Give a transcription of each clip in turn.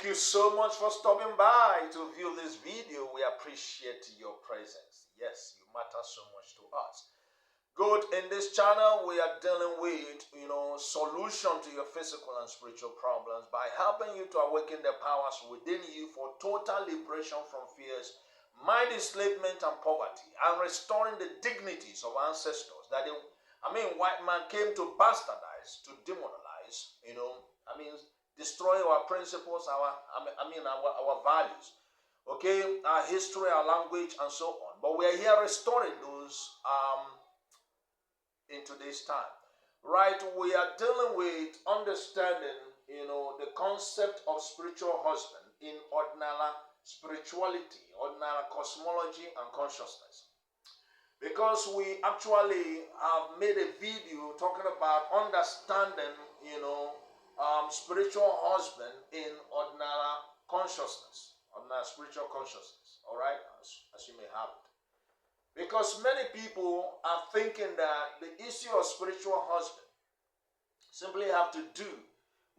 Thank you so much for stopping by to view this video. We appreciate your presence. Yes, you matter so much to us. Good. In this channel, we are dealing with, solution to your physical and spiritual problems by helping you to awaken the powers within you for total liberation from fears, mind enslavement and poverty, and restoring the dignities of ancestors that white man came to bastardize, to demoralize, destroy our principles, our values, okay, our history, our language, and so on. But we are here restoring those in today's time. Right, we are dealing with understanding, the concept of spiritual husband in Odinala spirituality, Odinala cosmology and consciousness. Because we actually have made a video talking about understanding, spiritual husband in Odinala consciousness, Odinala spiritual consciousness, all right, as you may have it. Because many people are thinking that the issue of spiritual husband simply have to do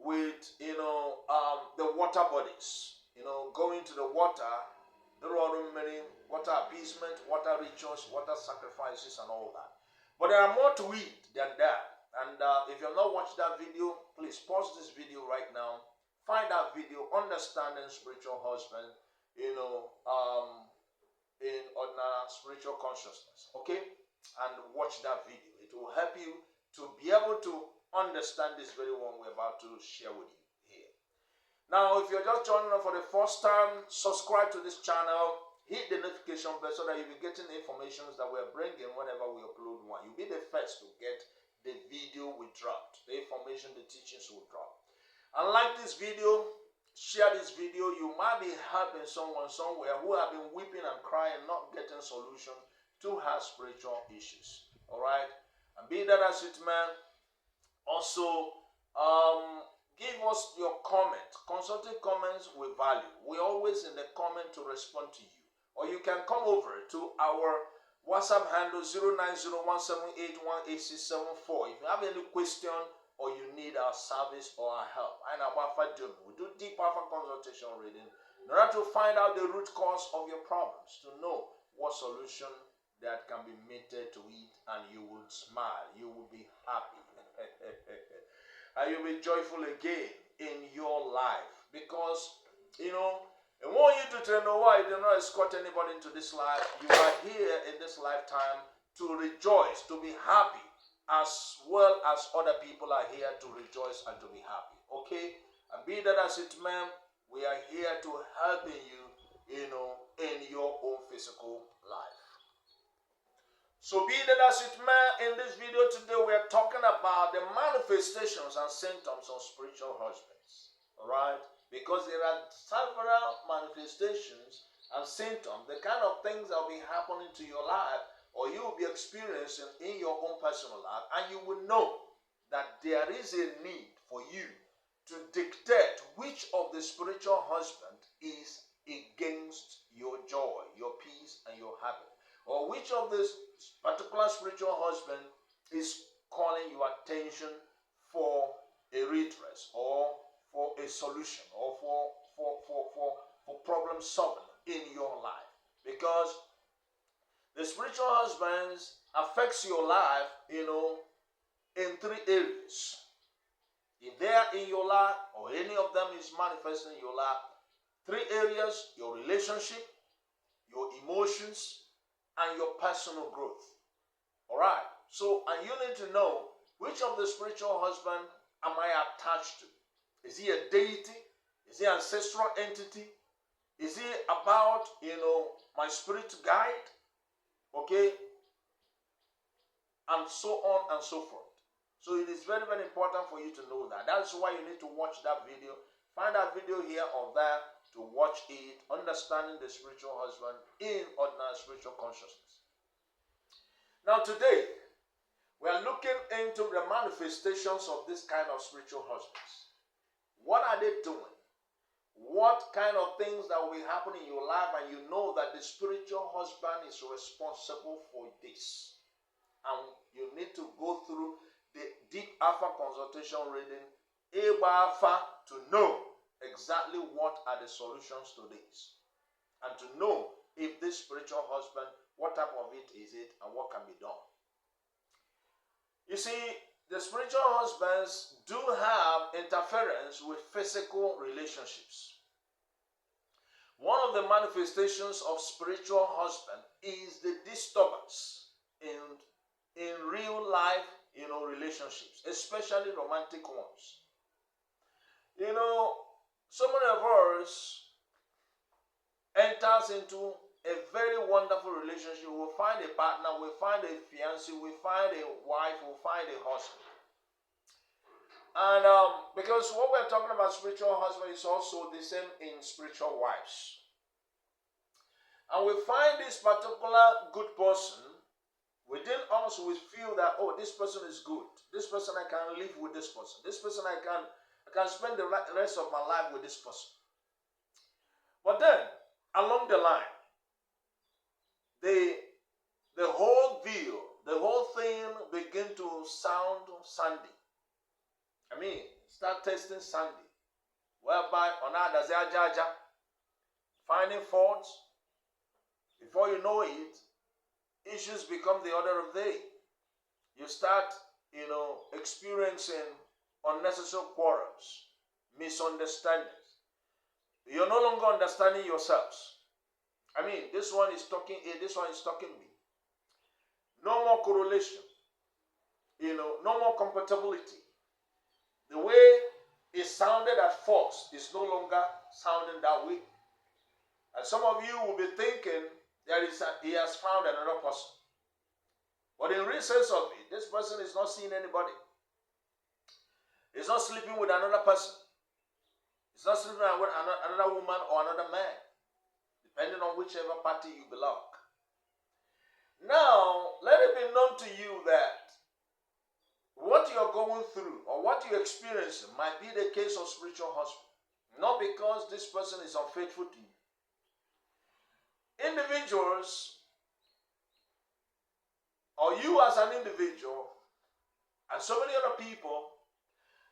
with, the water bodies, going to the water, water appeasement, water rituals, water sacrifices, and all that. But there are more to it than that. And if you have not watched that video, please pause this video right now. Find that video, Understanding Spiritual Husband, in Odinala Spiritual Consciousness, okay? And watch that video. It will help you to be able to understand this very one we're about to share with you here. Now, if you're just joining us for the first time, subscribe to this channel, hit the notification bell so that you'll be getting the information that we're bringing whenever we upload one. You'll be the first to get the video we dropped, the information, the teachings we drop. And like this video, share this video. You might be helping someone somewhere who have been weeping and crying, not getting solution to her spiritual issues. All right, and be that as it may, also give us your comment. Constructive comments with value. We're always in the comment to respond to you. Or you can come over to our WhatsApp handle 09017818674. If you have any question or you need our service or our help, we do deep alpha consultation reading in order to find out the root cause of your problems, to know what solution that can be meted to it, and you will smile, you will be happy, and you'll be joyful again in your life. Because, I want you to know why you do not escort anybody into this life. You are here in this lifetime to rejoice, to be happy, as well as other people are here to rejoice and to be happy. Okay? And be that as it may, we are here to helping you, in your own physical life. So be that as it may, in this video today, we are talking about the manifestations and symptoms of spiritual husbands. All right? Because there are several manifestations and symptoms, the kind of things that will be happening to your life, or you will be experiencing in your own personal life, and you will know that there is a need for you to dictate which of the spiritual husband is against your joy, your peace, and your happiness, or which of this particular spiritual husband is calling your attention for a redress, or for a solution, or for problem solving in your life. Because the spiritual husbands affects your life, in three areas. If they are in your life, or any of them is manifesting in your life, three areas: your relationship, your emotions, and your personal growth. All right. So, and you need to know which of the spiritual husband am I attached to. Is he a deity? Is he an ancestral entity? Is he about, my spirit guide? Okay? And so on and so forth. So it is very, very important for you to know that. That's why you need to watch that video. Find that video here or there to watch it. Understanding the spiritual husband in Odinala Spiritual Consciousness. Now today, we are looking into the manifestations of this kind of spiritual husbands. What are they doing? What kind of things that will happen in your life, and you know that the spiritual husband is responsible for this. And you need to go through the deep alpha consultation reading, Eba Alpha, to know exactly what are the solutions to this, and to know if this spiritual husband, what type of it is it, and what can be done. You see, the spiritual husbands do have interference with physical relationships. One of the manifestations of spiritual husband is the disturbance in real life, relationships, especially romantic ones. So many of us enters into a very wonderful relationship. We'll find a partner, we'll find a fiancé, we'll find a wife, we'll find a husband. And because what we're talking about spiritual husband is also the same in spiritual wives. And we find this particular good person, within us we feel that, oh, this person is good. This person, I can live with this person. This person, I can spend the rest of my life with this person. But then, along the line, the whole deal, the whole thing begin to sound sandy. I mean, start testing sandy, whereby finding faults. Before you know it, issues become the order of the day. You start, experiencing unnecessary quarrels, misunderstandings. You're no longer understanding yourselves. I mean, this one is talking A, this one is talking B. No more correlation. No more compatibility. The way it sounded at first is no longer sounding that way. And some of you will be thinking he has found another person. But in real sense of it, this person is not seeing anybody. He's not sleeping with another person. He's not sleeping with another woman or another man, depending on whichever party you belong. Now, let it be known to you that what you're going through or what you're experiencing might be the case of spiritual husband. Not because this person is unfaithful to you. Individuals, or you as an individual, and so many other people,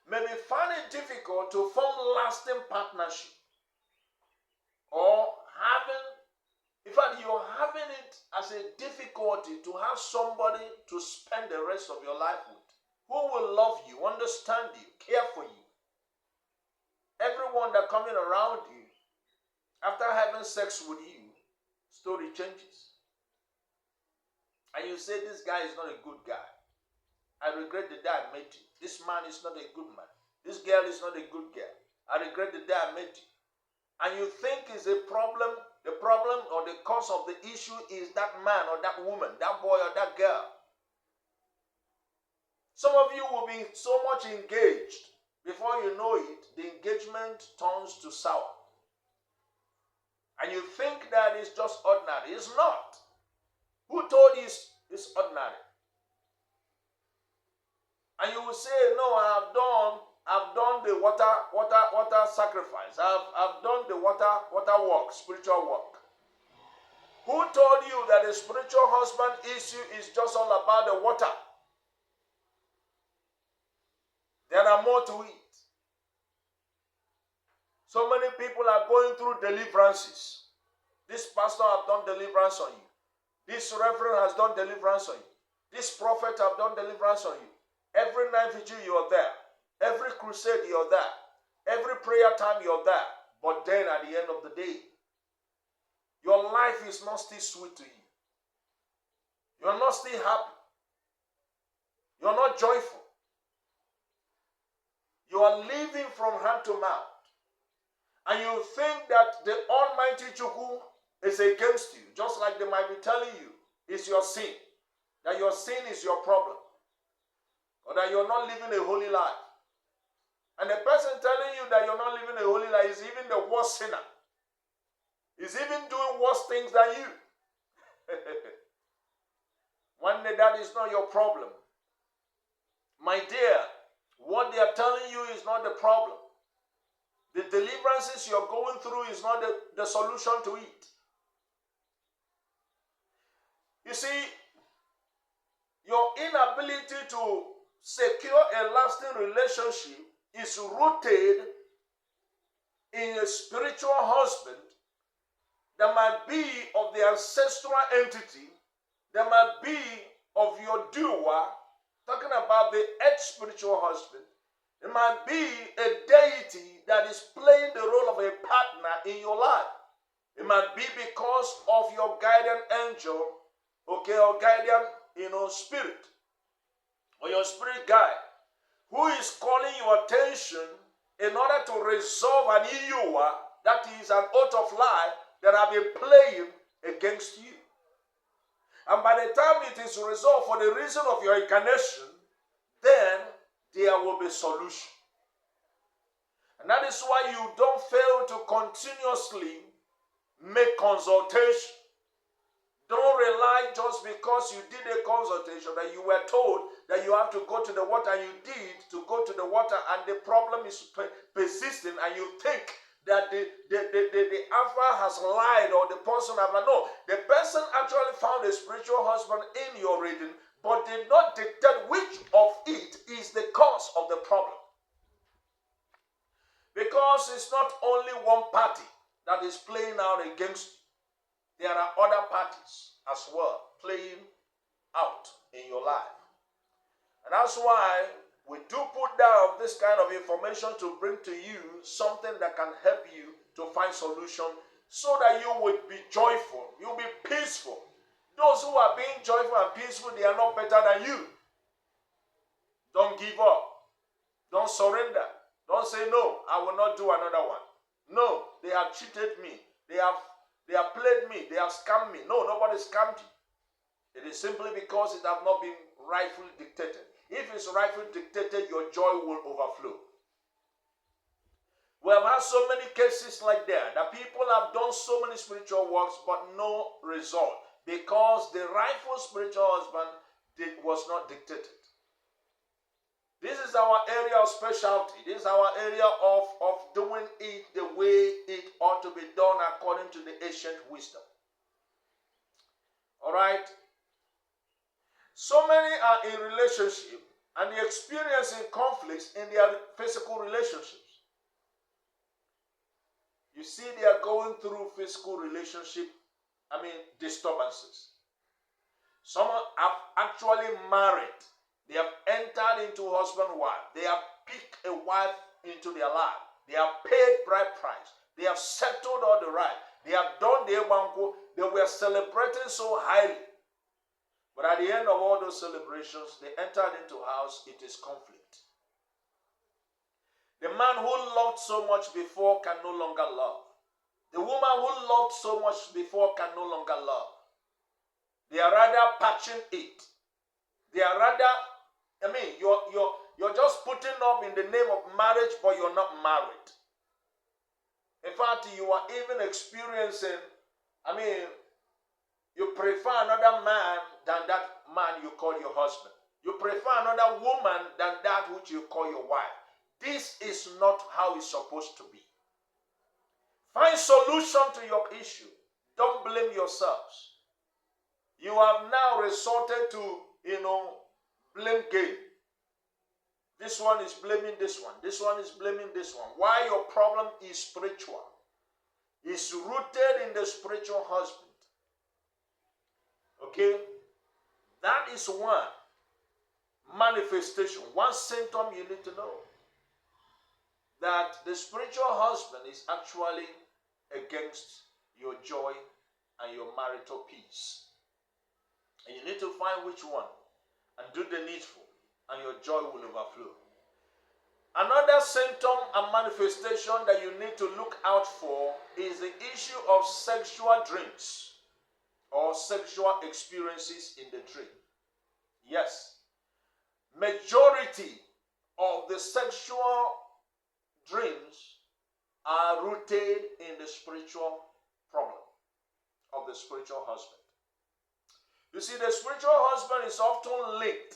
may be finding it difficult to form lasting partnership. Or in fact, you're having it as a difficulty to have somebody to spend the rest of your life with, who will love you, understand you, care for you. Everyone that coming around you, after having sex with you, story changes. And you say, this guy is not a good guy. I regret the day I met you. This man is not a good man. This girl is not a good girl. I regret the day I met you. And you think is a problem, the problem or the cause of the issue is that man or that woman, that boy or that girl. Some of you will be so much engaged, before you know it, the engagement turns to sour. And you think that it's just ordinary. It's not. Who told you it's ordinary? And you will say, no, I've done the water sacrifice. I've done the water work, spiritual work. Who told you that the spiritual husband issue is just all about the water? There are more to it. So many people are going through deliverances. This pastor have done deliverance on you. This reverend has done deliverance on you. This prophet have done deliverance on you. Every night vigil you are there. Every crusade you are there. Every prayer time you are there. But then at the end of the day, your life is not still sweet to you. You are not still happy. You are not joyful. You are living from hand to mouth. And you think that the Almighty Chukwu is against you, just like they might be telling you it's your sin, that your sin is your problem, or that you're not living a holy life. And the person telling you that you're not living a holy life is even the worst sinner. He's even doing worse things than you. One day that is not your problem. My dear, what they are telling you is not the problem. The deliverances you're going through is not the solution to it. You see, your inability to secure a lasting relationship is rooted in a spiritual husband, there might be of the ancestral entity, there might be of your doer, talking about the earth spiritual husband. It might be a deity that is playing the role of a partner in your life. It might be because of your guardian angel, okay, or guardian, spirit, or your spirit guide, who is calling your attention in order to resolve an issue, that is an oath of life that have been playing against you. And by the time it is resolved for the reason of your incarnation, then there will be solution. And that is why you don't fail to continuously make consultation. Don't rely just because you did a consultation that you were told that you have to go to the water, and you did to go to the water, and the problem is persisting, and you think that the alpha has lied or the person has lied. No, the person actually found a spiritual husband in your reading, but did not dictate which of it is the cause of the problem. Because it's not only one party that is playing out against you. There are other parties as well playing out in your life. And that's why we do put down this kind of information to bring to you something that can help you to find solution, so that you would be joyful, you'll be peaceful. Those who are being joyful and peaceful, they are not better than you. Don't give up. Don't surrender. Don't say, no, I will not do another one. No, they have cheated me. They have played me. They have scammed me. No, nobody scammed you. It is simply because it has not been rightfully dictated. If it's rightfully dictated, your joy will overflow. We have had so many cases like that people have done so many spiritual works, but no result, because the rightful spiritual husband was not dictated. This is our area of specialty. This is our area of doing it the way it ought to be done according to the ancient wisdom. All right? So many are in relationship and they experiencing conflicts in their physical relationships. You see, they are going through physical relationship, disturbances. Some have actually married. They have entered into husband-wife. They have picked a wife into their life. They have paid bride price. They have settled all the right. They have done the ebanko. They were celebrating so highly. But at the end of all those celebrations, they entered into house. It is conflict. The man who loved so much before can no longer love. The woman who loved so much before can no longer love. They are rather patching it. They are rather, you're just putting up in the name of marriage, but you're not married. In fact, you are even experiencing, you prefer another man than that man you call your husband. You prefer another woman than that which you call your wife. This is not how it's supposed to be. Find solution to your issue. Don't blame yourselves. You have now resorted to, blame game. This one is blaming this one. This one is blaming this one. Why your problem is spiritual. It's rooted in the spiritual husband. Okay? That is one manifestation, one symptom you need to know. That the spiritual husband is actually against your joy and your marital peace. And you need to find which one and do the needful, and your joy will overflow. Another symptom and manifestation that you need to look out for is the issue of sexual dreams or sexual experiences in the dream. Yes, majority of the sexual dreams are rooted in the spiritual problem of the spiritual husband. You see, the spiritual husband is often linked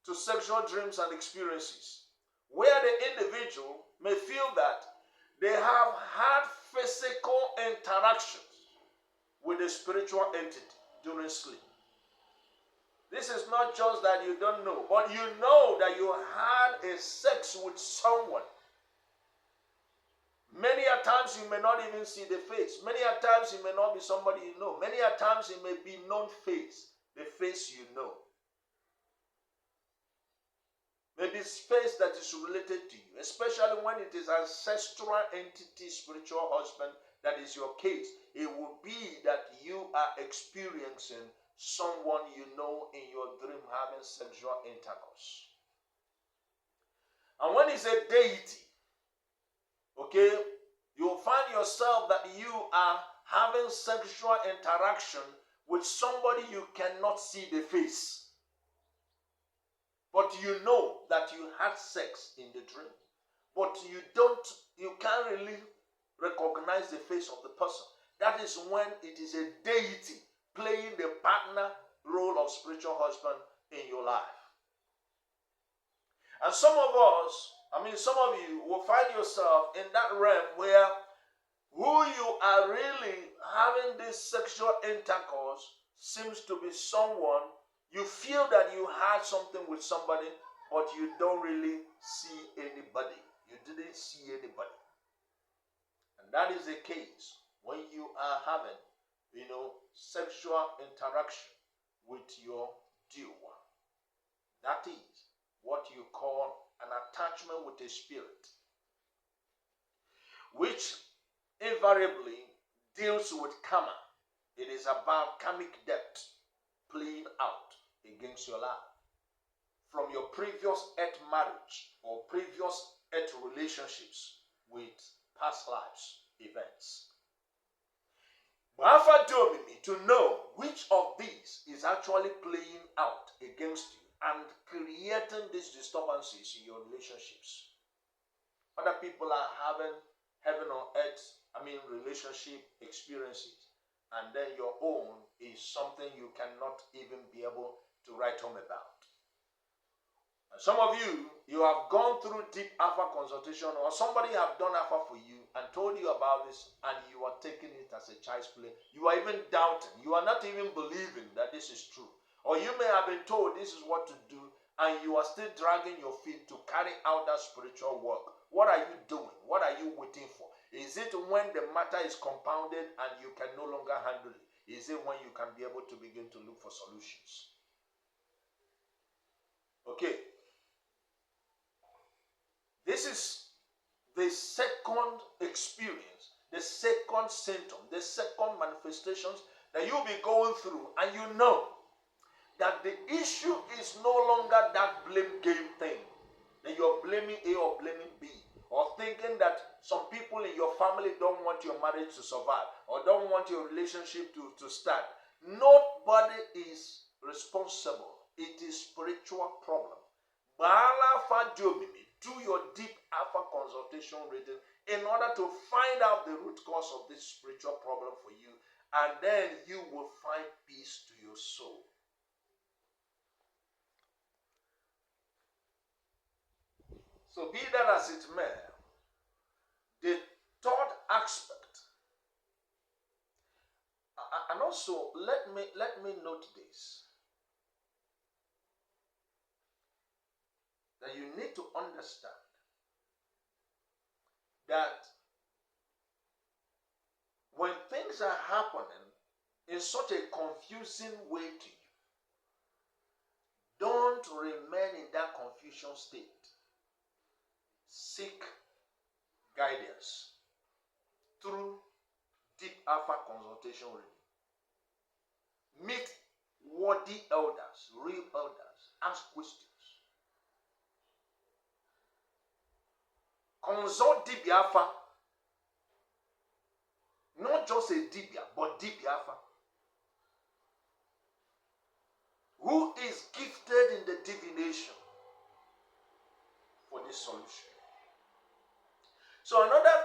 to sexual dreams and experiences, where the individual may feel that they have had physical interactions with a spiritual entity during sleep. This is not just that you don't know, but you know that you had a sex with someone. Many a a times you may not even see the face. Many a times it may not be somebody you know. Many a times it may be known face, the face you know. Maybe space that is related to you, especially when it is ancestral entity, spiritual husband, that is your case. It will be that you are experiencing someone you know in your dream having sexual intercourse. And when it's a deity, okay, you'll find yourself that you are having sexual interaction with somebody you cannot see the face. But you know that you had sex in the dream. But you can't really recognize the face of the person. That is when it is a deity playing the partner role of spiritual husband in your life. And some of you will find yourself in that realm where who you are really having this sexual intercourse seems to be someone you feel that you had something with somebody, but you don't really see anybody. You didn't see anybody. And that is the case when you are having, sexual interaction with your dear one. That is what you call an attachment with a spirit, which invariably deals with karma. It is about karmic debt playing out against your life from your previous earth marriage or previous earth relationships with past lives events. But to know which of these is actually playing out against you and creating these disturbances in your relationships. Other people are having heaven on earth, relationship experiences, and then your own is something you cannot even be able to write home about. And some of you have gone through deep alpha consultation, or somebody have done alpha for you and told you about this, and you are taking it as a child's play. You are even doubting. You are not even believing that this is true. Or you may have been told this is what to do, and you are still dragging your feet to carry out that spiritual work. What are you doing? What are you waiting for? Is it when the matter is compounded and you can no longer handle it? Is it when you can be able to begin to look for solutions? Okay. This is the second experience, the second symptom, the second manifestations that you'll be going through, and you know that the issue is no longer that blame game thing, that you're blaming A or blaming B, or thinking that some people in your family don't want your marriage to survive, or don't want your relationship to stand. Nobody is responsible. It is spiritual problem. Do your deep alpha consultation reading in order to find out the root cause of this spiritual problem for you, and then you will find peace to your soul. So be that as it may, the third aspect, and also let me note this, that you need to understand that when things are happening in such a confusing way to you, don't remain in that confusion state. Seek guidance through deep alpha consultation reading. Meet worthy elders, real elders. Ask questions. Consult deep alpha. Not just a dibia, but deep alpha. Who is gifted in the divination for this solution? So another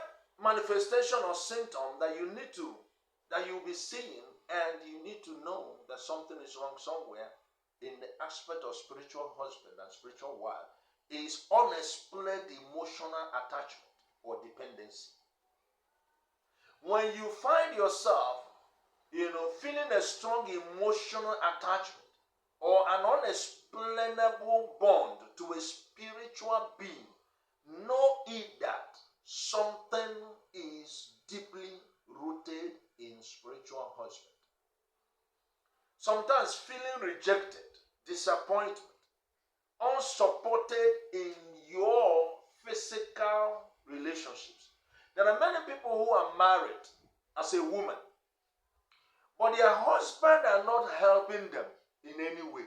manifestation or symptom that you'll be seeing, and you need to know that something is wrong somewhere in the aspect of spiritual husband and spiritual wife, is unexplained emotional attachment or dependency. When you find yourself, feeling a strong emotional attachment or an unexplainable bond to a spiritual being, know it that something is sometimes feeling rejected, disappointment, unsupported in your physical relationships. There are many people who are married as a woman, but their husband are not helping them in any way.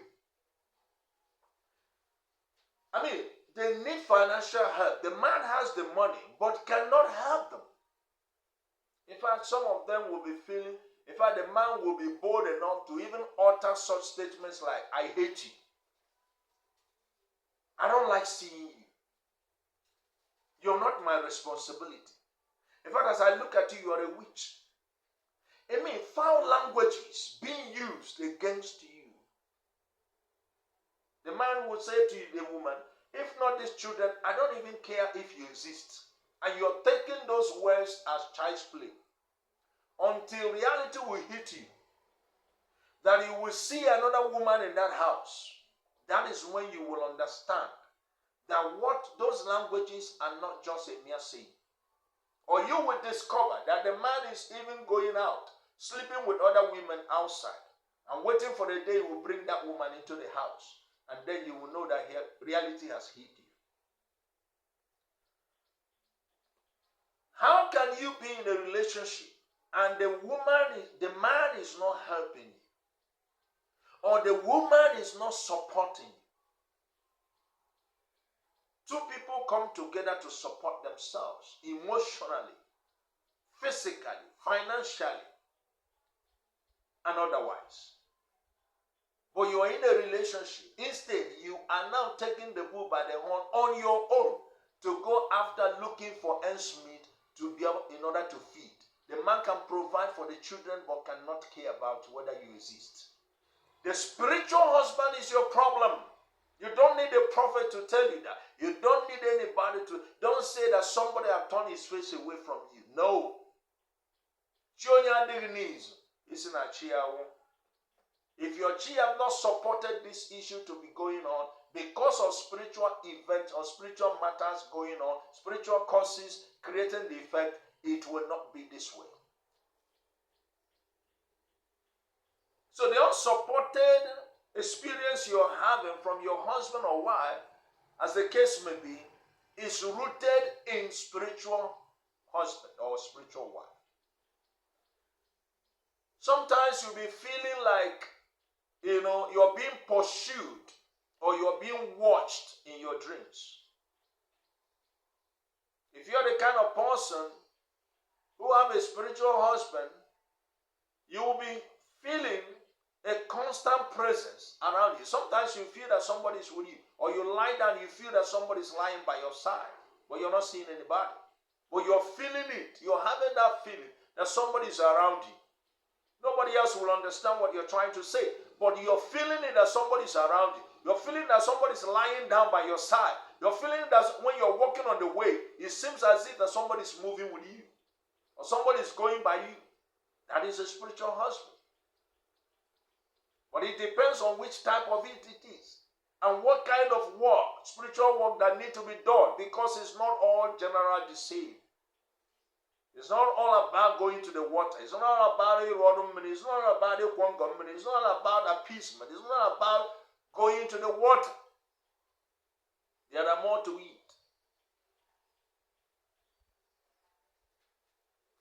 I mean, they need financial help. The man has the money, but cannot help them. In fact, some of them will be feeling, in fact, the man will be bold enough to even utter such statements like, I hate you. I don't like seeing you. You're not my responsibility. In fact, as I look at you, you are a witch. I mean, foul languages being used against you. The man would say to the woman, if not these children, I don't even care if you exist. And you're taking those words as child's play. Until reality will hit you. That you will see another woman in that house. That is when you will understand that what those languages are not just a mere saying. Or you will discover that the man is even going out, sleeping with other women outside, and waiting for the day he will bring that woman into the house. And then you will know that reality has hit you. How can you be in a relationship and the man is not helping you? Or the woman is not supporting you? Two people come together to support themselves emotionally, physically, financially, and otherwise. But you are in a relationship. Instead, you are now taking the bull by the horn on your own to go after looking for ends meet to be able, in order to feed. The man can provide for the children but cannot care about whether you exist. The spiritual husband is your problem. You don't need a prophet to tell you that. You don't need anybody to. Don't say that somebody has turned his face away from you. No. If your chi have not supported this issue to be going on because of spiritual events or spiritual matters going on, spiritual causes creating the effect, it will not be this way. So the unsupported experience you're having from your husband or wife, as the case may be, is rooted in spiritual husband or spiritual wife. Sometimes you'll be feeling like, you're being pursued or you're being watched in your dreams. If you're the kind of person who have a spiritual husband, you will be feeling a constant presence around you. Sometimes you feel that somebody is with you, or you lie down, you feel that somebody is lying by your side, but you're not seeing anybody. But you're feeling it. You're having that feeling that somebody is around you. Nobody else will understand what you're trying to say, but you're feeling it that somebody is around you. You're feeling that somebody is lying down by your side. You're feeling that when you're walking on the way, it seems as if that somebody is moving with you, or somebody is going by you. That is a spiritual husband. But it depends on which type of it is and what kind of work, spiritual work that need to be done, because it's not all general deceit. It's not all about going to the water. It's not all about a rodum. It's not all about a quangum. It's not all about appeasement. It's not about going to the water. There are more to it.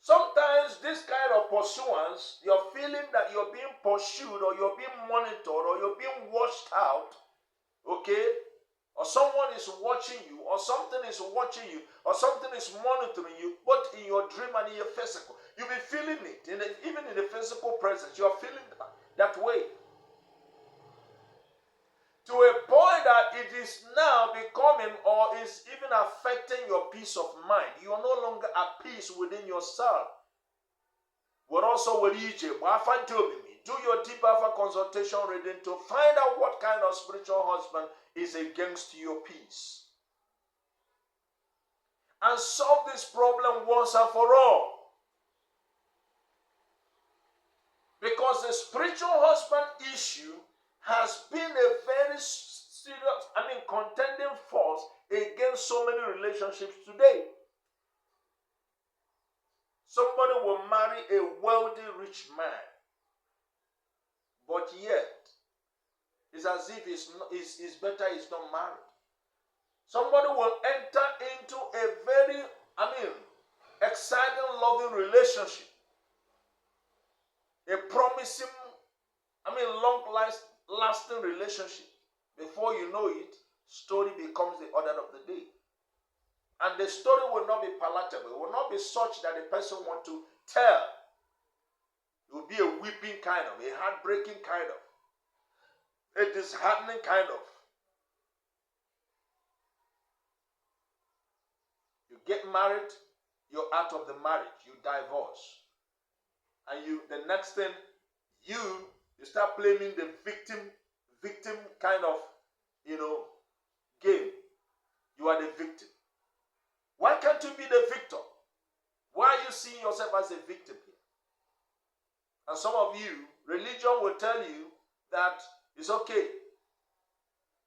Sometimes this kind of pursuance, you're feeling that you're being pursued or you're being monitored or you're being watched out, okay? Or someone is watching you, or something is watching you, or something is monitoring you, both in your dream and in your physical. You'll be feeling it, even in the physical presence, you're feeling that way. To a point that it is now becoming or is even affecting your peace of mind. You are no longer at peace within yourself. But also with EJ. Do your deep alpha consultation reading to find out what kind of spiritual husband is against your peace. And solve this problem once and for all. Because the spiritual husband issue has been a very serious, contending force against so many relationships today. Somebody will marry a wealthy, rich man, but yet it's as if it's better he's not married. Somebody will enter into a very, exciting, loving relationship. A promising, long-lasting relationship. Before you know it, story becomes the order of the day. And the story will not be palatable. It will not be such that the person wants to tell. It will be a weeping kind of, a heartbreaking kind of, a disheartening kind of. You get married, you're out of the marriage, you divorce. And the next thing, you start blaming the victim kind of, game. You are the victim. Why can't you be the victor? Why are you seeing yourself as a victim here? And some of you, religion will tell you that it's okay.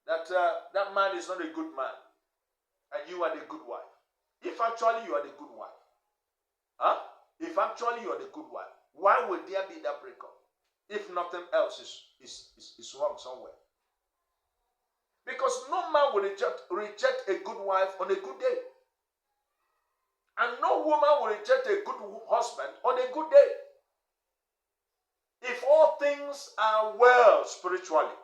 That that man is not a good man. And you are the good wife. If actually you are the good wife. If actually you are the good wife, why would there be that breakup? If nothing else is wrong somewhere. Because no man will reject a good wife on a good day. And no woman will reject a good husband on a good day. If all things are well spiritually.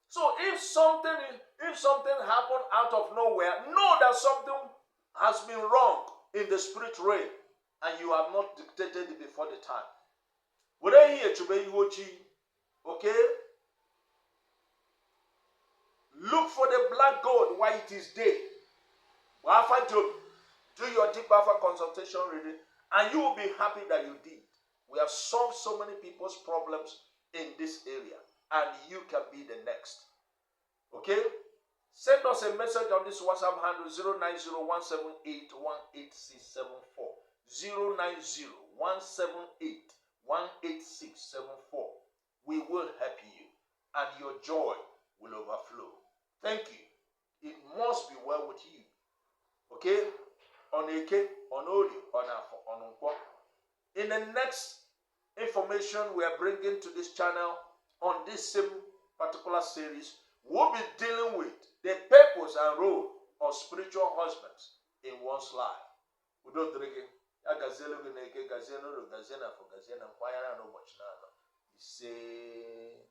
So if something happened out of nowhere, know that something has been wrong in the spirit realm and you have not dictated it before the time. Okay? Look for the black gold while it is day. Do your deep alpha consultation reading, and you will be happy that you did. We have solved so many people's problems in this area, and you can be the next. Okay? Send us a message on this WhatsApp handle 090-178-18674. 090-178-18674. We will help you, and your joy will overflow. Thank you. It must be well with you. Okay? On Eke, on audio, on Unquo. In the next information we are bringing to this channel on this same particular series, we'll be dealing with the purpose and role of spiritual husbands in one's life. We don't drink it. Say